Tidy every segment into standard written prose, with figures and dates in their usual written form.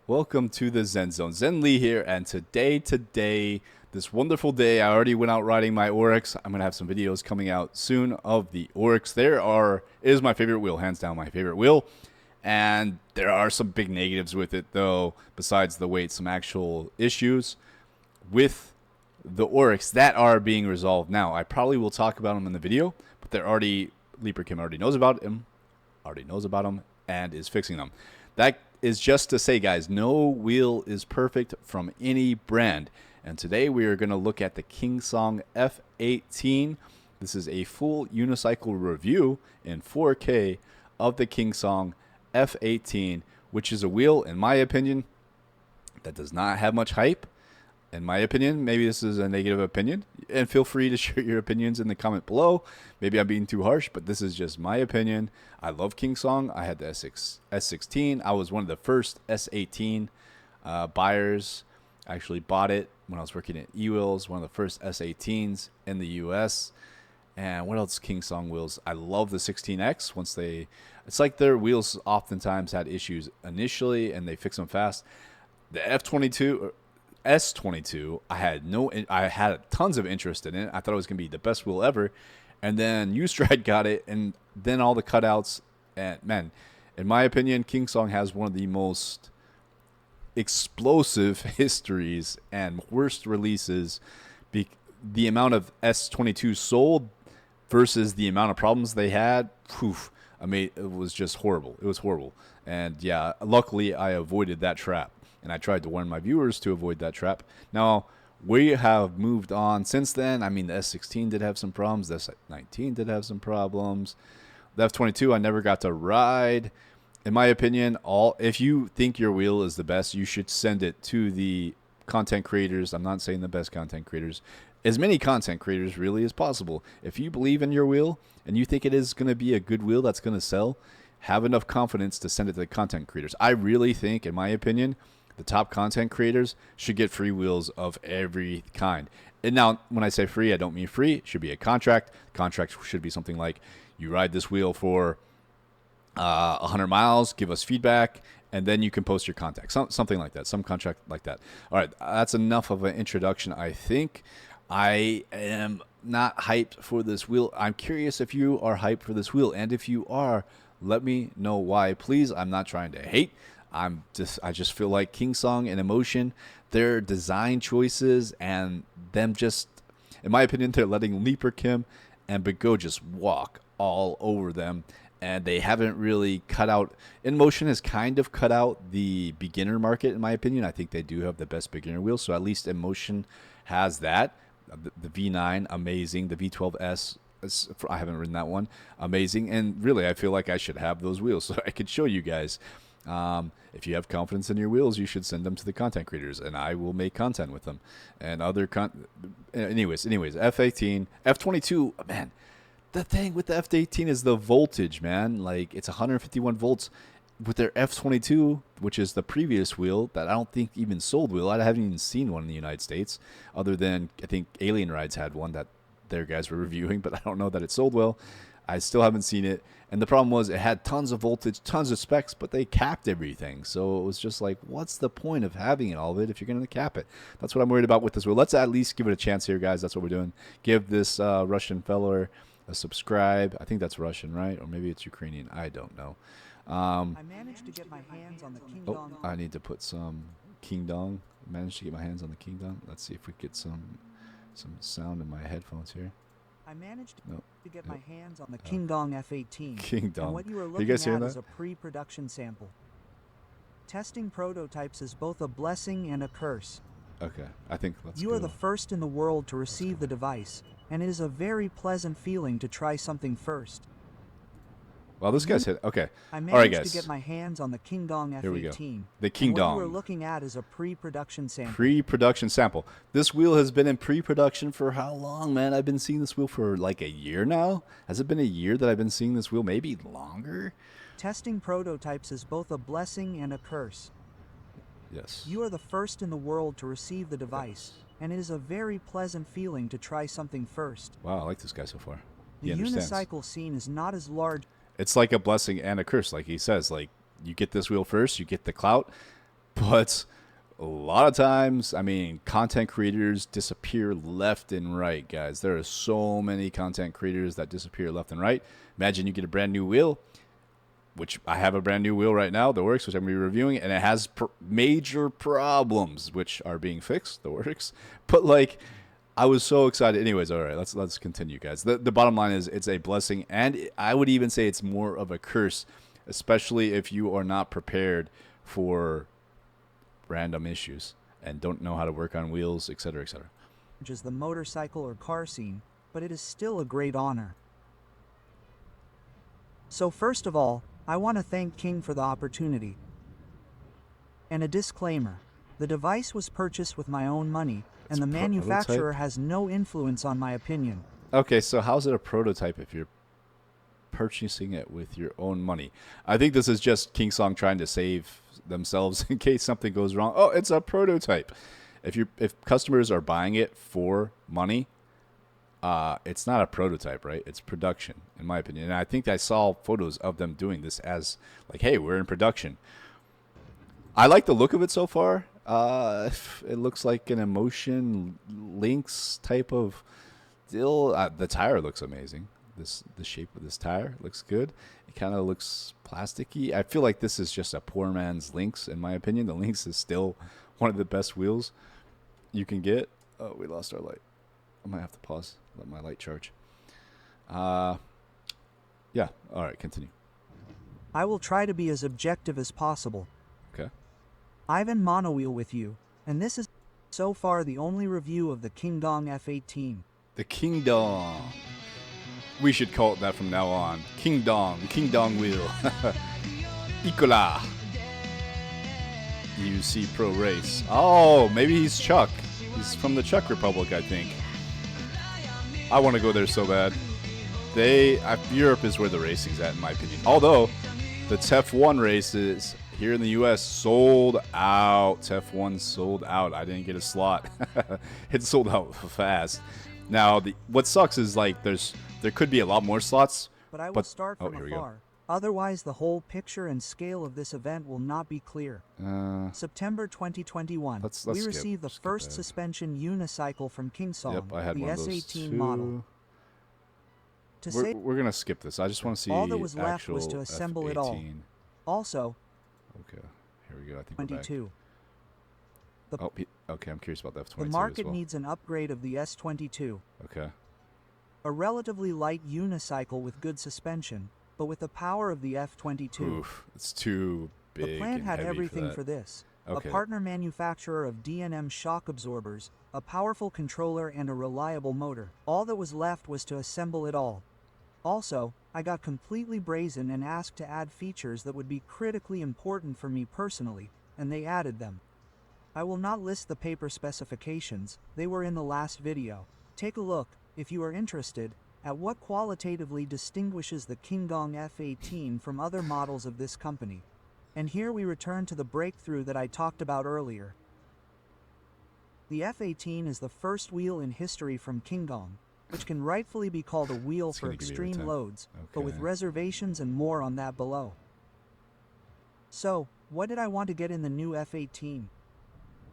Welcome to the Zen Zone. Zen Lee here, and today, this wonderful day, I already went out riding my Oryx. I'm gonna have some videos coming out soon of the Oryx. It is my favorite wheel, hands down my favorite wheel, and there are some big negatives with it though. Besides the weight, some actual issues with the Oryx that are being resolved now. I probably will talk about them in the video, but Leaper Kim already knows about them, and is fixing them. That is just to say, guys, no wheel is perfect from any brand. And today we are going to look at the KingDong F18. This is a full unicycle review in 4K of the KingDong F18, which is a wheel, in my opinion, that does not have much hype. In my opinion, maybe this is a negative opinion, and feel free to share your opinions in the comment below. Maybe I'm being too harsh, but this is just my opinion. I love KingDong. I had the S16. I was one of the first S18 buyers. I actually bought it when I was working at eWheels, one of the first S18s in the US. And what else? KingDong wheels. I love the 16X. It's like their wheels oftentimes had issues initially, and they fix them fast. The F22. S22, I had tons of interest in it. I thought it was going to be the best wheel ever. And then U-Stride got it, and then all the cutouts. And man, in my opinion, KingDong has one of the most explosive histories and worst releases. The amount of S22 sold versus the amount of problems they had, it was just horrible. It was horrible. And yeah, luckily I avoided that trap. And I tried to warn my viewers to avoid that trap. Now, we have moved on since then. I mean, the S16 did have some problems. The S19 did have some problems. The F22 I never got to ride. In my opinion, if you think your wheel is the best, you should send it to the content creators. I'm not saying the best content creators. As many content creators really as possible. If you believe in your wheel and you think it is going to be a good wheel that's going to sell, have enough confidence to send it to the content creators. I really think, in my opinion, the top content creators should get free wheels of every kind. And now, when I say free, I don't mean free. It should be a contract. Contract should be something like, you ride this wheel for 100 miles, give us feedback, and then you can post your contact. Something like that. Some contract like that. All right, that's enough of an introduction, I think. I am not hyped for this wheel. I'm curious if you are hyped for this wheel. And if you are, let me know why. Please, I'm not trying to hate. I just feel like KingDong and Emotion, their design choices and them just, in my opinion, they're letting Leaper Kim and Bigo just walk all over them. And they haven't really cut out, InMotion has kind of cut out the beginner market, in my opinion. I think they do have the best beginner wheels. So at least InMotion has that. The V9, amazing. The V12S, I haven't ridden that one, amazing. And really, I feel like I should have those wheels so I could show you guys. If you have confidence in your wheels, you should send them to the content creators, and I will make content with them. And anyways, F18, F22, man, the thing with the F18 is the voltage, man. Like, it's 151 volts with their F22, which is the previous wheel that I don't think even sold wheel. I haven't even seen one in the United States, other than I think Alien Rides had one that their guys were reviewing, but I don't know that it sold well. I still haven't seen it. And the problem was it had tons of voltage, tons of specs, but they capped everything. So it was just like, what's the point of having all of it if you're going to cap it? That's what I'm worried about with this wheel. Let's at least give it a chance here, guys. That's what we're doing. Give this Russian feller a subscribe. I think that's Russian, right? Or maybe it's Ukrainian. I don't know. I managed to get my hands on the KingDong. Oh, I need to put some KingDong. Managed to get my hands on the KingDong. Let's see if we get some sound in my headphones here. I managed to get my hands on the KingDong F18. KingDong. And what you are looking at is a pre-production sample. Testing prototypes is both a blessing and a curse. Okay, I think let's You are the first in the world to receive the device, and it is a very pleasant feeling to try something first. Well, this guy's hit. Okay. I All right, managed guys. to get my hands on the KingDong F18. Here we go. The And what you are KingDong. looking at is a pre-production sample. Pre-production sample. This wheel has been in pre-production for how long, man? I've been seeing this wheel for like a year now. Has it been a year that I've been seeing this wheel? Maybe longer? Testing prototypes is both a blessing and a curse. Yes. You are the first in the world to receive the device, and it is a very pleasant feeling to try something first. Wow, I like this guy so far. The He understands. unicycle scene is not as large. It's like a blessing and a curse, like he says. Like, you get this wheel first, you get the clout, But a lot of times, I mean, content creators disappear left and right, guys. There are so many content creators that disappear left and right. Imagine you get a brand new wheel, which I have a brand new wheel right now, the Works, which I'm going to be reviewing, and it has major problems, which are being fixed, the Works. But, like, I was so excited. Anyways, all right, let's continue, guys. The bottom line is it's a blessing, and I would even say it's more of a curse, especially if you are not prepared for random issues and don't know how to work on wheels, etc., etc. Which is the motorcycle or car scene, but it is still a great honor. So first of all, I want to thank King for the opportunity. And a disclaimer, the device was purchased with my own money, and the manufacturer has no influence on my opinion. Okay, so how's it a prototype if you're purchasing it with your own money? I think this is just KingDong trying to save themselves in case something goes wrong. Oh, it's a prototype. If customers are buying it for money, it's not a prototype, right? It's production, in my opinion. And I think I saw photos of them doing this as like, hey, we're in production. I like the look of it so far. It looks like an emotion Lynx type of deal. The tire looks amazing. The shape of this tire looks good. It kind of looks plasticky. I feel like this is just a poor man's Lynx, in my opinion. The Lynx is still one of the best wheels you can get. Oh, we lost our light. I might have to pause. Let my light charge. Yeah. All right, continue. I will try to be as objective as possible. Okay. Ivan Monowheel with you, and this is so far the only review of the KingDong F18. The KingDong. We should call it that from now on. KingDong, the KingDong wheel. Icola. EUC Pro Race. Oh, maybe he's Chuck. He's from the Czech Republic, I think. I want to go there so bad. Europe is where the racing's at, in my opinion. Although, the tef.one races here in the U.S. sold out. tef.one sold out. I didn't get a slot. It sold out fast. Now, what sucks is like there could be a lot more slots. But I will start from afar. Otherwise, the whole picture and scale of this event will not be clear. September 2021, we received the first suspension unicycle from KingDong, yep, I had the one of those S18 too. model. We're going to skip this. I just want to see all that was left was to assemble F18. it all. Also, okay, here we go. I think 22. Okay, I'm curious about the F22 The market as well. needs an upgrade of the S22. Okay. A relatively light unicycle with good suspension, but with the power of the F22. Oof, it's too big. The plant had everything for this. Okay. A partner manufacturer of D&M shock absorbers, a powerful controller, and a reliable motor. All that was left was to assemble it all. Also, I got completely brazen and asked to add features that would be critically important for me personally, and they added them. I will not list the paper specifications, they were in the last video. Take a look, if you are interested, at what qualitatively distinguishes the KingDong F18 from other models of this company. And here we return to the breakthrough that I talked about earlier. The F18 is the first wheel in history from KingDong, which can rightfully be called a wheel for extreme loads, but with reservations and more on that below. So, what did I want to get in the new F18?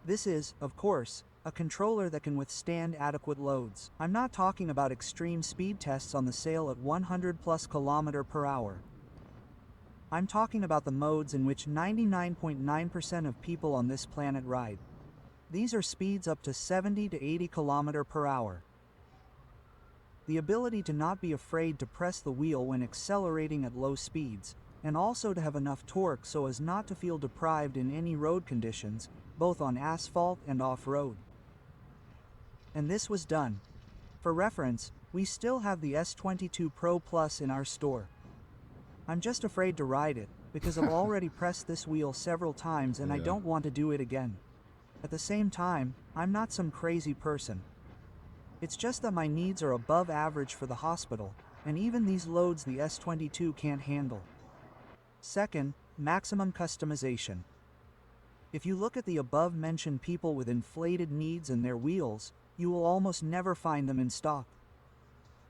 This is, of course, a controller that can withstand adequate loads. I'm not talking about extreme speed tests on the sail at 100+ km/h. I'm talking about the modes in which 99.9% of people on this planet ride. These are speeds up to 70 to 80 km/h. The ability to not be afraid to press the wheel when accelerating at low speeds, and also to have enough torque so as not to feel deprived in any road conditions, both on asphalt and off-road. And this was done. For reference, we still have the S22 Pro Plus in our store. I'm just afraid to ride it, because I've already pressed this wheel several times and I don't want to do it again. At the same time, I'm not some crazy person. It's just that my needs are above average for the hospital, and even these loads the S22 can't handle. Second, maximum customization. If you look at the above-mentioned people with inflated needs and their wheels, you will almost never find them in stock.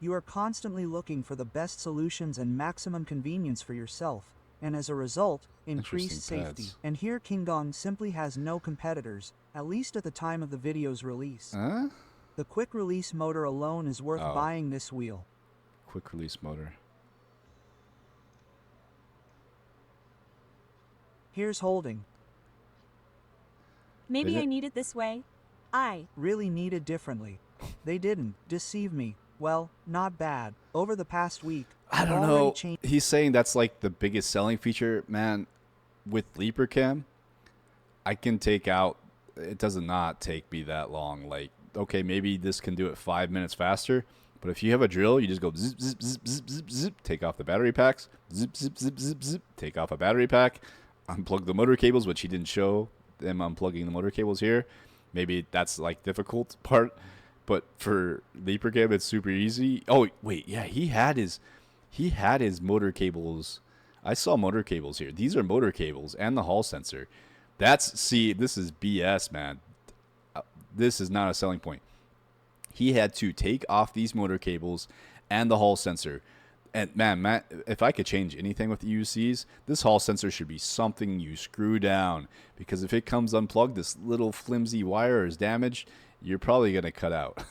You are constantly looking for the best solutions and maximum convenience for yourself, and as a result, increased Interesting safety. pads. And here KingDong simply has no competitors, at least at the time of the video's release. Huh? The quick release motor alone is worth buying this wheel. Quick release motor. Here's holding. Maybe I need it this way. I Really needed differently. They didn't deceive me. Well, not bad. Over the past week, I I've don't already know. changed. He's saying that's like the biggest selling feature, man. With Leaper Cam, I can take out. It does not take me that long. Like, okay, maybe this can do it 5 minutes faster. But if you have a drill, you just go zip, zip, zip, zip, zip, zip. Take off the battery packs. Zip, zip, zip, zip, zip. Take off a battery pack. Unplug the motor cables, which he didn't show them unplugging the motor cables here. Maybe that's like difficult part. But for Leaper Cam, it's super easy. Oh wait, yeah, he had his motor cables. I saw motor cables here. These are motor cables and the hall sensor. This is BS, man. This is not a selling point. He had to take off these motor cables and the hall sensor. And man, Matt, if I could change anything with the EUCs, this hall sensor should be something you screw down. Because if it comes unplugged, this little flimsy wire is damaged, you're probably going to cut out.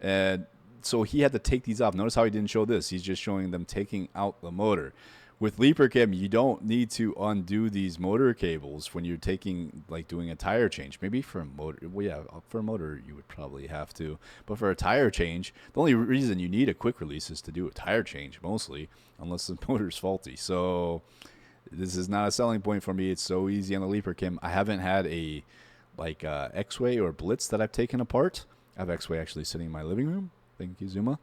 And so he had to take these off. Notice how he didn't show this. He's just showing them taking out the motor. With Leaper Cam, you don't need to undo these motor cables when you're doing a tire change. Maybe for a motor, well, yeah, for a motor you would probably have to. But for a tire change, the only reason you need a quick release is to do a tire change, mostly, unless the motor's faulty. So this is not a selling point for me. It's so easy on the Leaper Cam. I haven't had a X-Way or Blitz that I've taken apart. I have X-Way actually sitting in my living room. Thank you, Zuma.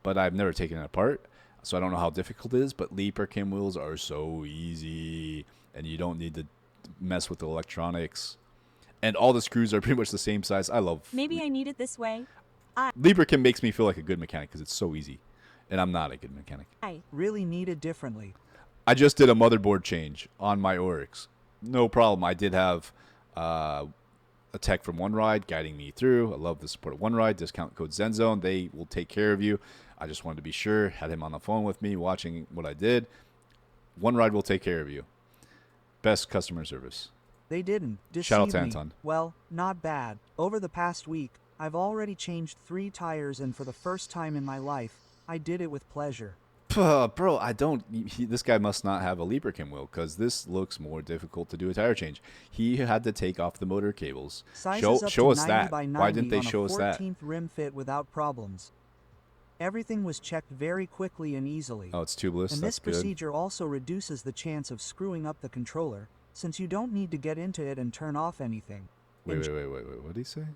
But I've never taken it apart. So I don't know how difficult it is, but Leaper Cam wheels are so easy, and you don't need to mess with the electronics. And all the screws are pretty much the same size. I love. maybe I need it this way. Leaper Cam makes me feel like a good mechanic because it's so easy, and I'm not a good mechanic. I Really needed differently. I just did a motherboard change on my Oryx. No problem. I did have a tech from One Ride guiding me through. I love the support of One Ride. Discount code ZenZone. They will take care of you. I just wanted to be sure. Had him on the phone with me watching what I did. One Ride will take care of you. Best customer service. They didn't deceive Shout out to me. Anton. Well, not bad. Over the past week, I've already changed 3 tires, and for the first time in my life, I did it with pleasure. Bro, this guy must not have a Leaper Cam wheel because this looks more difficult to do a tire change. He had to take off the motor cables. Sizes up Show to us 90 that. by 90 Why didn't they on show a us that? 14th rim fit without problems. Everything was checked very quickly and easily. Oh, it's tubeless. And That's this good. procedure also reduces the chance of screwing up the controller, since you don't need to get into it and turn off anything. Wait. What did he say?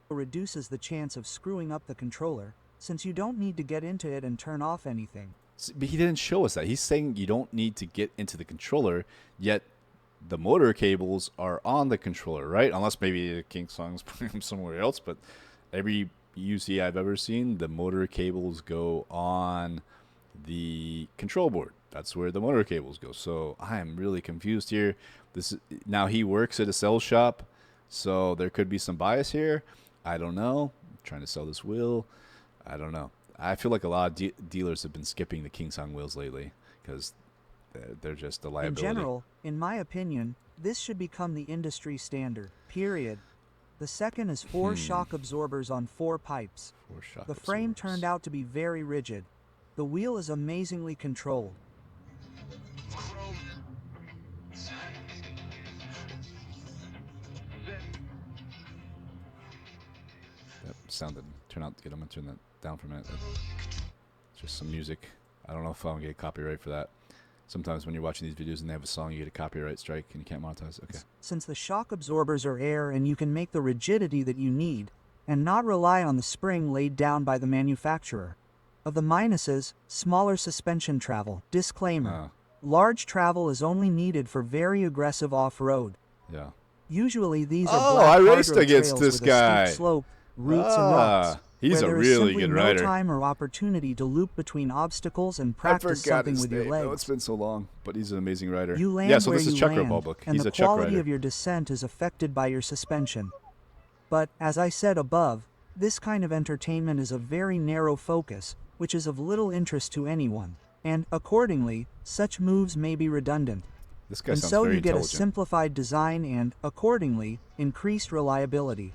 Reduces the chance of screwing up the controller, since you don't need to get into it and turn off anything. But he didn't show us that. He's saying you don't need to get into the controller, yet the motor cables are on the controller, right? Unless maybe KingDong's putting them somewhere else, but every EUC I've ever seen, the motor cables go on the control board. That's where the motor cables go. So I am really confused here. Now he works at a sales shop, so there could be some bias here. I don't know. I'm trying to sell this wheel. I don't know. I feel like a lot of dealers have been skipping the KingDong wheels lately because they're just a liability. In general, in my opinion, this should become the industry standard, period. The second is 4 shock absorbers on 4 pipes. 4 shock The frame absorbers. turned out to be very rigid. The wheel is amazingly controlled. That sounded. I'm gonna turn that down for a minute. It's just some music. I don't know if I'll get a copyright for that. Sometimes when you're watching these videos and they have a song, you get a copyright strike and you can't monetize. Okay. Since the shock absorbers are air and you can make the rigidity that you need, and not rely on the spring laid down by the manufacturer. Of the minuses, smaller suspension travel. Disclaimer. Large travel is only needed for very aggressive off-road. Yeah. Usually these Oh, are black I hard raced road against trails this with a guy. steep slope, roots and rocks. He's where a there is really simply good no rider. time or opportunity to loop between obstacles and I practice forgot something his with your name. legs. Oh, it's been so long, but he's an amazing rider. You land yeah, so where this is you Czech land, Republic. and He's the a Czech quality rider. of your descent is affected by your suspension. But, as I said above, this kind of entertainment is a very narrow focus, which is of little interest to anyone. and accordingly, such moves may be redundant. This guy And sounds so very you get a intelligent. simplified design and, accordingly, increased reliability.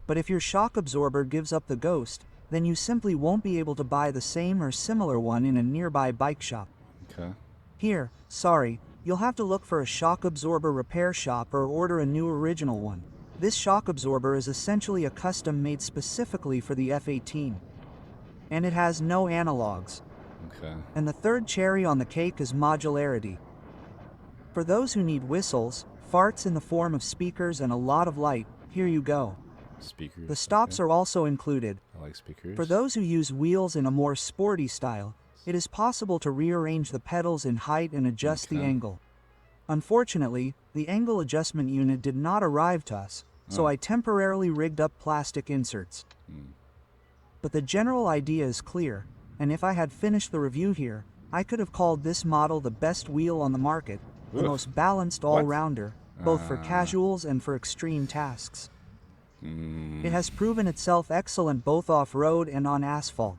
But if your shock absorber gives up the ghost, then you simply won't be able to buy the same or similar one in a nearby bike shop. Okay. Here, sorry, you'll have to look for a shock absorber repair shop or order a new original one. This shock absorber is essentially a custom made specifically for the F18. And it has no analogs. Okay. And the third cherry on the cake is modularity. For those who need whistles, farts in the form of speakers and a lot of light, here you go. Speakers. The stops okay. are also included. I like speakers. For those who use wheels in a more sporty style, it is possible to rearrange the pedals in height and adjust the Okay. angle. Unfortunately, the angle adjustment unit did not arrive to us, so Oh. I temporarily rigged up plastic inserts. But the general idea is clear, and if I had finished the review here, I could have called this model the best wheel on the market, the Oof. most balanced What? all-rounder, both for casuals and for extreme tasks. It has proven itself excellent both off-road and on asphalt.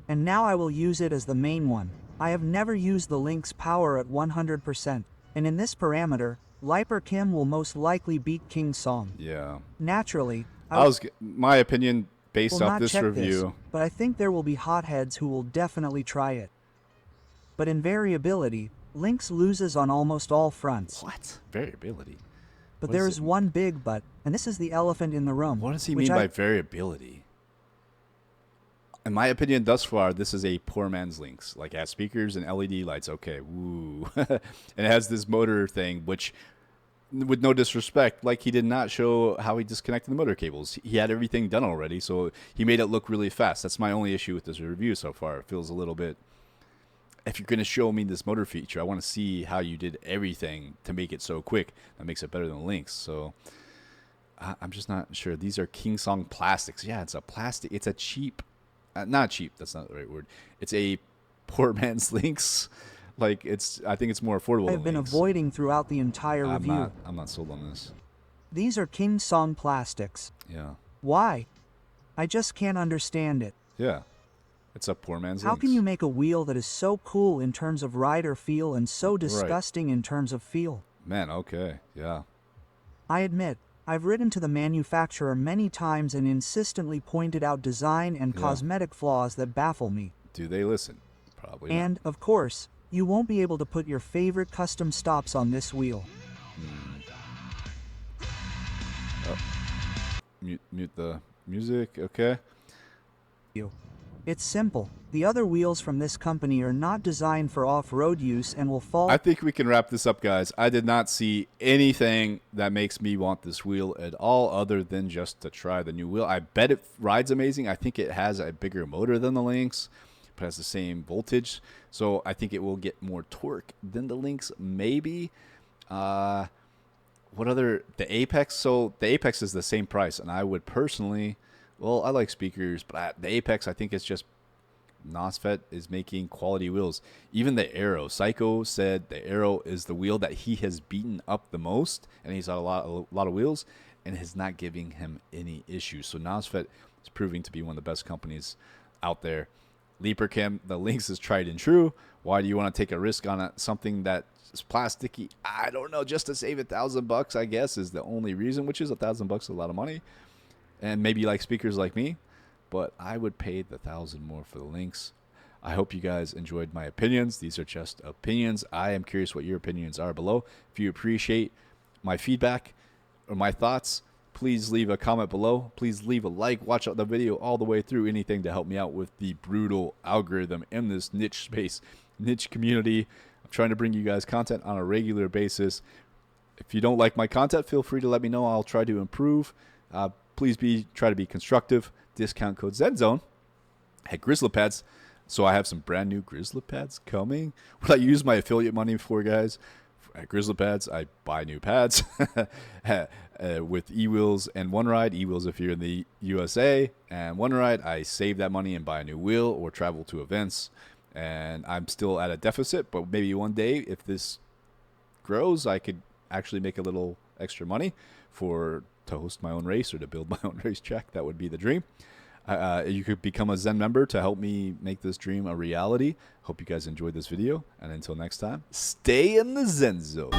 And now I will use it as the main one. I have never used the Lynx power at 100%, and in this parameter, Liper Kim will most likely beat KingDong. Yeah. Naturally, My opinion based will off not this check review. this, but I think there will be hotheads who will definitely try it. But in variability, Lynx loses on almost all fronts. What? Variability. But What there is is it? one big but, and this is the elephant in the room. What does he which mean I- by variability? In my opinion, thus far, this is a poor man's Lynx. Like, it has speakers and LED lights. Okay, woo. And it has this motor thing, which, with no disrespect, like, he did not show how he disconnected the motor cables. He had everything done already, so he made it look really fast. That's my only issue with this review so far. It feels a little bit... If you're going to show me this motor feature, I want to see how you did everything to make it so quick. That makes it better than Lynx. So I'm just not sure. These are KingDong plastics. Yeah, it's a plastic. It's a cheap... not cheap. That's not the right word. It's a poor man's Lynx. Like, I think it's more affordable I than have been Lynx. avoiding throughout the entire review. I'm not sold on this. These are KingDong plastics. Yeah. Why? I just can't understand it. Yeah. It's a poor man's How Lynx. can you make a wheel that is so cool in terms of rider feel and so disgusting in terms of feel? Man, okay. Yeah. I admit, I've written to the manufacturer many times and insistently pointed out design and Yeah. cosmetic flaws that baffle me. Do they listen? Probably And, of course, you won't be able to put your favorite custom stops on this wheel. not. Mute the music. Okay. It's simple. The other wheels from this company are not designed for off-road use and will fall. I think we can wrap this up, guys. I did not see anything that makes me want this wheel at all other than just to try the new wheel. I bet it rides amazing. I think it has a bigger motor than the Lynx, but has the same voltage. So I think it will get more torque than the Lynx, maybe. What other? The Apex. So the Apex is the same price, and I would personally... Well, I like speakers, but the Apex, I think it's just... Nosfet is making quality wheels. Even the Aero. Psycho said the Aero is the wheel that he has beaten up the most, and he's had a lot of wheels, and is not giving him any issues. So Nosfet is proving to be one of the best companies out there. Leapercam, the Lynx is tried and true. Why do you want to take a risk on something that is plasticky? I don't know. Just to save $1,000, I guess, is the only reason. Which is $1,000 is a lot of money, and maybe you like speakers like me. But I would pay the $1,000 more for the Lynx. I hope you guys enjoyed my opinions. These are just opinions. I am curious what your opinions are below. If you appreciate my feedback or my thoughts, please leave a comment below. Please leave a like. Watch out the video all the way through. Anything to help me out with the brutal algorithm in this niche space, niche community. I'm trying to bring you guys content on a regular basis. If you don't like my content, feel free to let me know. I'll try to improve. Please try to be constructive. Discount code ZZone at Grizzly Pads. So I have some brand new Grizzly Pads coming. What I use my affiliate money for, guys. At Grizzly Pads, I buy new pads with eWheels and One Ride. eWheels if you're in the USA, and One Ride, I save that money and buy a new wheel or travel to events. And I'm still at a deficit, but maybe one day, if this grows, I could actually make a little extra money to host my own race or to build my own racetrack. That would be the dream. You could become a Zen member to help me make this dream a reality. Hope you guys enjoyed this video, and until next time, stay in the Zen zone.